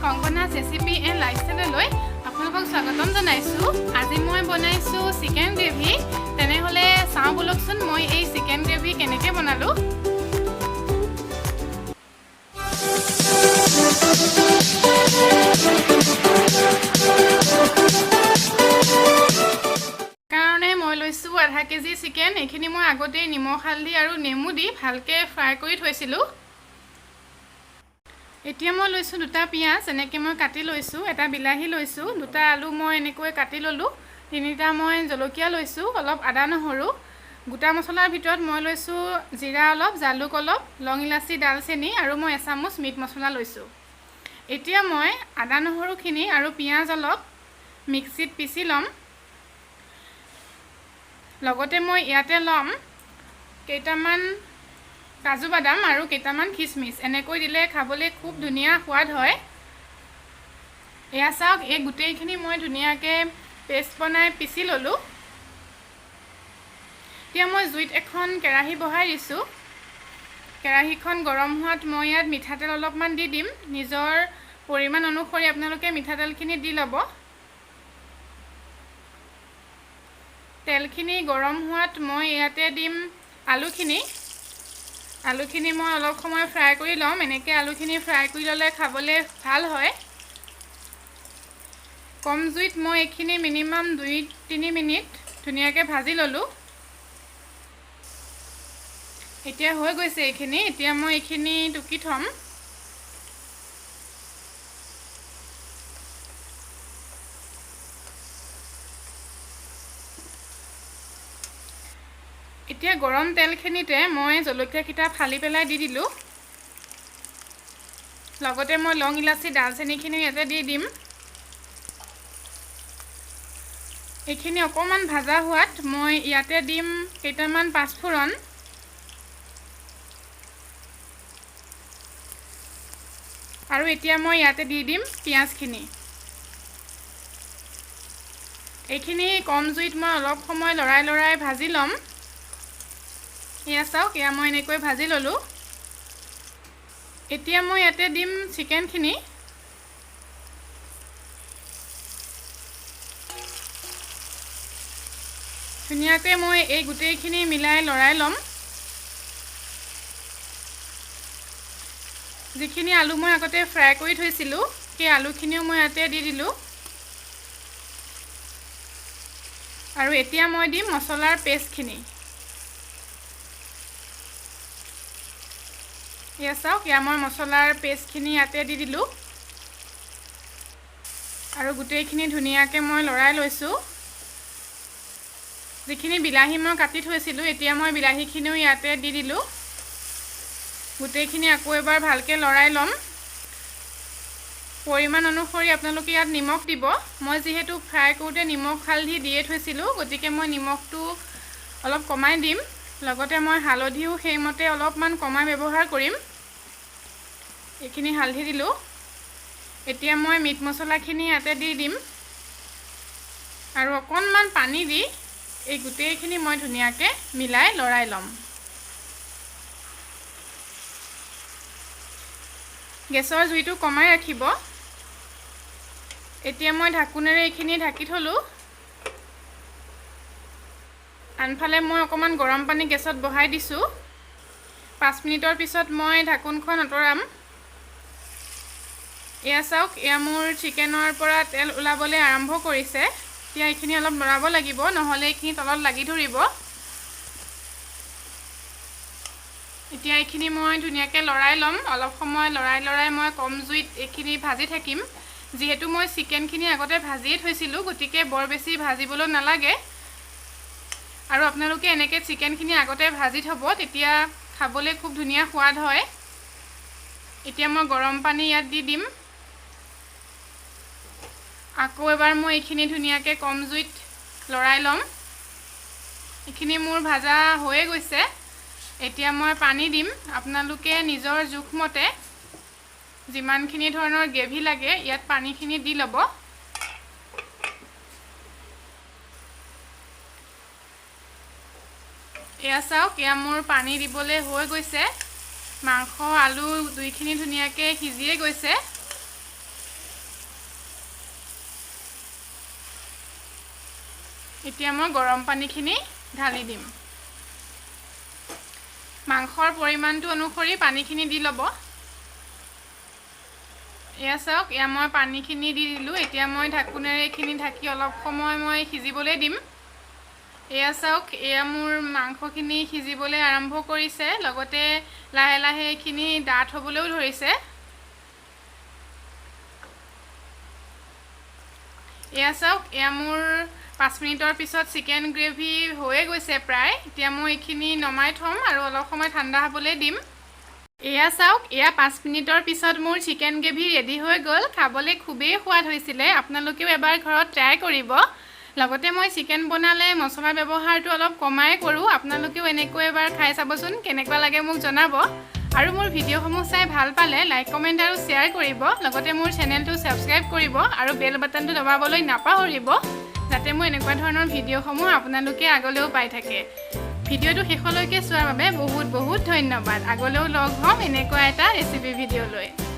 কংকনাছ recipe and লাইফষ্টাইললৈ আপোনালোকক স্বাগতম জনাইছোঁ। আজি মই বনাইছোঁ চিকেন গ্ৰেভি। তেনেহ'লে চাওঁ বলকচোন মই এই চিকেন গ্ৰেভি কেনেকৈ বনালোঁ। কাৰণে মই লৈছোঁ আধা কেজি চিকেন। এইখিনি মই আগতেই নিমখ হালধি আৰু নেমু দি ভালকৈ ফ্ৰাই কৰি থৈছিলোঁ। এতিয়া মই লৈছোঁ দুটা পিঁয়াজ, এনেকৈ মই কাটি লৈছোঁ। এটা বিলাহী লৈছোঁ, দুটা আলু মই এনেকৈ কাটি ল'লোঁ। তিনিটা মই জলকীয়া লৈছোঁ, অলপ আদা নহৰু। গোটা মছলাৰ ভিতৰত মই লৈছোঁ জিৰা অলপ, জালুক অলপ, লং ইলাচি, ডালচেনি আৰু মই এচামুচ মিট মছলা লৈছোঁ। এতিয়া মই আদা নহৰুখিনি আৰু পিঁয়াজ অলপ মিক্সিত পিচি ল'ম। লগতে মই ইয়াতে ল'ম কেইটামান কাজু বাদাম আৰু কেইটামান খিচমিচ। এনেকৈ দিলে খাবলৈ খুব ধুনীয়া সোৱাদ হয়। এয়া চাওক, এই গোটেইখিনি মই ধুনীয়াকৈ পেষ্ট বনাই পিচি ল'লোঁ। এতিয়া মই জুইত এখন কেৰাহী বহাই দিছোঁ। কেৰাহীখন গৰম হোৱাত মই ইয়াত মিঠাতেল অলপমান দি দিম। নিজৰ পৰিমাণ অনুসৰি আপোনালোকে মিঠাতেলখিনি দি ল'ব। তেলখিনি গৰম হোৱাত মই ইয়াতে দিম আলুখিনি মই অলপ সময় ফ্ৰাই কৰি ল'ম। এনেকৈ আলুখিনি ফ্ৰাই কৰি ল'লে খাবলৈ ভাল হয়। কম জুইত মই এইখিনি মিনিমাম 2-3 মিনিট ধুনীয়াকৈ ভাজি ল'লোঁ। এতিয়া হৈ গৈছে এইখিনি। এতিয়া মই এইখিনি টুকি থ'ম। এতিয়া গৰম তেলখিনিতে মই জলকীয়াকেইটা ফালি পেলাই দি দিলোঁ। লগতে মই লং ইলাচি, ডালচেনিখিনি ইয়াতে দি দিম। এইখিনি অকণমান ভাজা হোৱাত মই ইয়াতে দিম কেইটামান পাঁচফোৰণ। আৰু এতিয়া মই ইয়াতে দি দিম পিঁয়াজখিনি। এইখিনি কম জুইত মই অলপ সময় লৰাই ভাজি ল'ম। এয়া চাওক, এয়া মই এনেকৈ ভাজি ল'লোঁ। এতিয়া মই ইয়াতে দিম চিকেনখিনি। ধুনীয়াকৈ মই এই গোটেইখিনি মিলাই লৰাই ল'ম। যিখিনি আলু মই আগতে ফ্ৰাই কৰি থৈছিলোঁ, সেই আলুখিনিও মই ইয়াতে দি দিলোঁ। আৰু এতিয়া মই দিম মছলাৰ পেষ্টখিনি। এয়া চাওক, এয়া মই মছলাৰ পেষ্টখিনি ইয়াতে দি দিলোঁ। আৰু গোটেইখিনি ধুনীয়াকৈ মই লৰাই লৈছোঁ। যিখিনি বিলাহী মই কাটি থৈছিলোঁ, এতিয়া মই বিলাহীখিনিও ইয়াতে দি দিলোঁ। গোটেইখিনি আকৌ এবাৰ ভালকৈ লৰাই ল'ম। পৰিমাণ অনুসৰি আপোনালোকে ইয়াত নিমখ দিব। মই যিহেতু ফ্ৰাই কৰোঁতে নিমখ হালধি দিয়ে থৈছিলোঁ, গতিকে মই নিমখটো অলপ কমাই দিম। লগতে মই হালধিও সেইমতে অলপমান কমাই ব্যৱহাৰ কৰিম। এইখিনি হালধি দিলোঁ। এতিয়া মই মিট মছলাখিনি ইয়াতে দি দিম। আৰু অকণমান পানী দি এই গোটেইখিনি মই ধুনীয়াকৈ মিলাই লৰাই ল'ম। গেছৰ জুইটো কমাই ৰাখিব। এতিয়া মই ঢাকোনেৰে এইখিনি ঢাকি থলোঁ। আনফালে মই অকণমান গৰম পানী গেছত বহাই দিছোঁ। 5 মিনিটৰ পিছত মই ঢাকোনখন আঁতৰাম। এয়া চাওক, এয়া মোৰ চিকেনৰ পৰা তেল ওলাবলৈ আৰম্ভ কৰিছে। এতিয়া এইখিনি অলপ লৰাব লাগিব, নহ'লে এইখিনি তলত লাগি ধৰিব। এতিয়া এইখিনি মই ধুনীয়াকৈ লৰাই ল'ম। অলপ সময় লৰাই মই কম জুইত এইখিনি ভাজি থাকিম। যিহেতু মই চিকেনখিনি আগতে ভাজিয়ে থৈছিলোঁ, গতিকে বৰ বেছি ভাজিবলৈ নালাগে। আৰু আপোনালোকে এনেকৈ চিকেনখিনি আগতে ভাজি থ'ব, তেতিয়া খাবলৈ খুব ধুনীয়া সোৱাদ হয়। এতিয়া মই গৰম পানী ইয়াত দি দিম। আকৌ এবাৰ মই এইখিনি ধুনীয়াকৈ কম জুইত লৰাই ল'ম। এইখিনি মোৰ ভাজা হৈয়ে গৈছে। এতিয়া মই পানী দিম। আপোনালোকে নিজৰ জোখমতে যিমানখিনি ধৰণৰ গ্ৰেভি লাগে ইয়াত পানীখিনি দি ল'ব। এয়া চাওক, এয়া মোৰ পানী দিবলৈ হৈ গৈছে। মাংস আলু দুইখিনি ধুনীয়াকৈ সিজিয়ে গৈছে। এতিয়া মই গৰম পানীখিনি ঢালি দিম মাংসৰ পৰিমাণটো অনুসৰি পানীখিনি দি ল'ব এয়া চাওক এয়া মই পানীখিনি দি দিলোঁ এতিয়া মই ঢাকুনেৰে এইখিনি ঢাকি অলপ সময় মই সিজিবলৈ দিম এয়া চাওক এয়া মোৰ মাংসখিনি সিজিবলৈ আৰম্ভ কৰিছে লগতে লাহে লাহে এইখিনি ডাঠ হ'বলৈও ধৰিছে এয়া চাওক এয়া মোৰ 5 মিনিটৰ পিছত চিকেন গ্ৰেভি হৈয়ে গৈছে প্ৰায় এতিয়া মই এইখিনি নমাই থ'ম আৰু অলপ সময় ঠাণ্ডা হ'বলৈ দিম এয়া চাওক এয়া 5 মিনিটৰ পিছত মোৰ চিকেন গ্ৰেভি ৰেডি হৈ গ'ল খাবলৈ খুবেই সোৱাদ হৈছিলে আপোনালোকেও এবাৰ ঘৰত ট্ৰাই কৰিব লগতে মই চিকেন বনালে মছলা ব্যৱহাৰটো অলপ কমাই কৰোঁ আপোনালোকেও এনেকৈ এবাৰ খাই চাবচোন কেনেকুৱা লাগে মোক জনাব আৰু মোৰ ভিডিঅ'সমূহ চাই ভাল পালে লাইক কমেণ্ট আৰু শ্বেয়াৰ কৰিব লগতে মোৰ চেনেলটো ছাবস্ক্ৰাইব কৰিব আৰু বেল বাটনটো দবাবলৈ নাপাহৰিব যাতে মই এনেকুৱা ধৰণৰ ভিডিঅ'সমূহ আপোনালোকে আগলৈও পাই থাকে ভিডিঅ'টো শেষলৈকে চোৱাৰ বাবে বহুত বহুত ধন্যবাদ আগলৈও লগ হ'ম এনেকুৱা এটা ৰেচিপি ভিডিঅ' লৈ